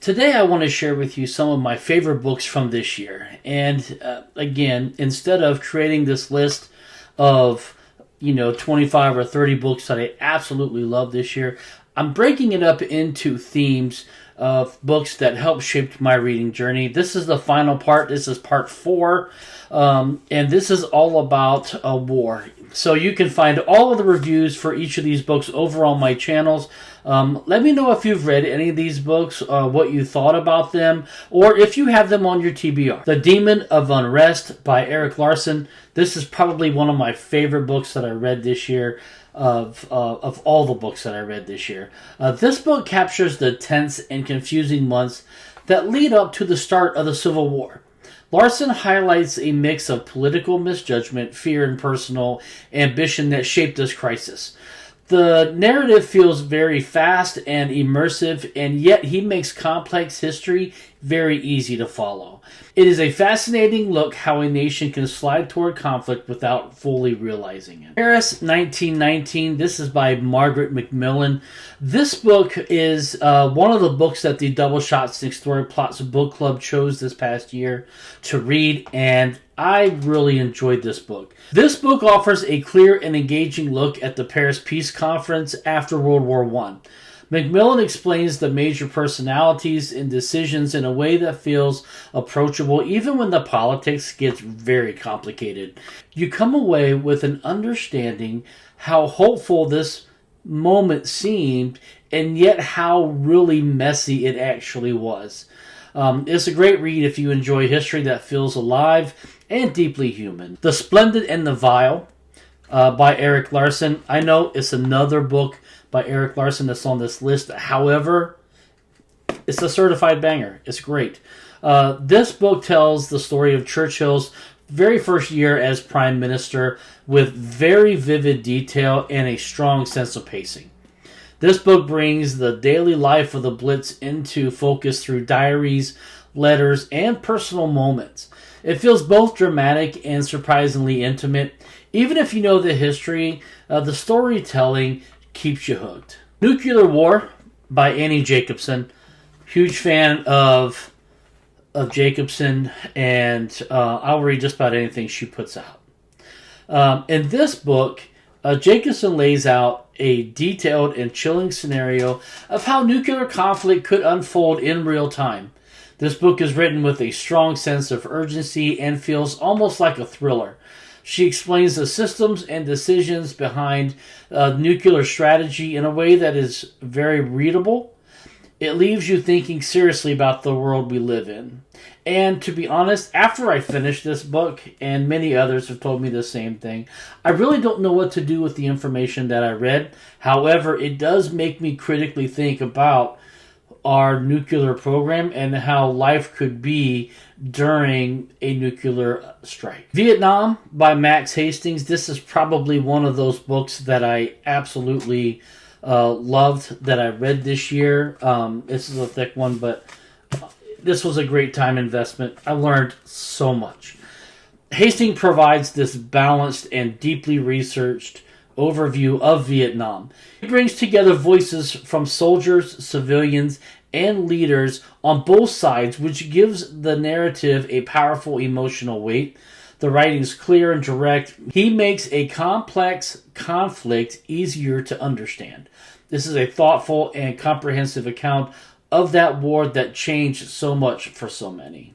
Today I want to share with you some of my favorite books from this year. And again, instead of creating this list of 25 or 30 books that I absolutely love this year, I'm breaking it up into themes of books that helped shape my reading journey. This is the final part. This is part 4. And this is all about a war. So you can find all of the reviews for each of these books over on my channels. Let me know if you've read any of these books, what you thought about them, or if you have them on your TBR. The Demon of Unrest by Erik Larson. This is probably one of my favorite books that I read this year. Of all the books that I read this year. This book captures the tense and confusing months that lead up to the start of the Civil War. Larson highlights a mix of political misjudgment, fear, and personal ambition that shaped this crisis. The narrative feels very fast and immersive, and yet he makes complex history very easy to follow. It is a fascinating look how a nation can slide toward conflict without fully realizing it. Paris, 1919. This is by Margaret MacMillan. This book is one of the books that the Double Shot Stick Story Plots Book Club chose this past year to read, and I really enjoyed this book. This book offers a clear and engaging look at the Paris Peace Conference after World War I. MacMillan explains the major personalities and decisions in a way that feels approachable even when the politics gets very complicated. You come away with an understanding how hopeful this moment seemed and yet how really messy it actually was. It's a great read if you enjoy history that feels alive and deeply human. The Splendid and the Vile by Erik Larson. I know it's another book by Erik Larson that's on this list. However, it's a certified banger. It's great. This book tells the story of Churchill's very first year as Prime Minister with very vivid detail and a strong sense of pacing. This book brings the daily life of the Blitz into focus through diaries, letters, and personal moments. It feels both dramatic and surprisingly intimate. Even if you know the history, the storytelling keeps you hooked. Nuclear War by Annie Jacobsen. Huge fan of Jacobsen, and I'll read just about anything she puts out. In this book, Jacobsen lays out a detailed and chilling scenario of how nuclear conflict could unfold in real time. This book is written with a strong sense of urgency and feels almost like a thriller. She explains the systems and decisions behind nuclear strategy in a way that is very readable. It leaves you thinking seriously about the world we live in. And to be honest, after I finished this book, and many others have told me the same thing, I really don't know what to do with the information that I read. However, it does make me critically think about our nuclear program and how life could be during a nuclear strike. Vietnam by Max Hastings. This is probably one of those books that I absolutely loved that I read this year. This is a thick one, but this was a great time investment. I learned so much. Hastings provides this balanced and deeply researched overview of Vietnam. It brings together voices from soldiers, civilians, and leaders on both sides, which gives the narrative a powerful emotional weight. The writing is clear and direct. He makes a complex conflict easier to understand. This is a thoughtful and comprehensive account of that war that changed so much for so many.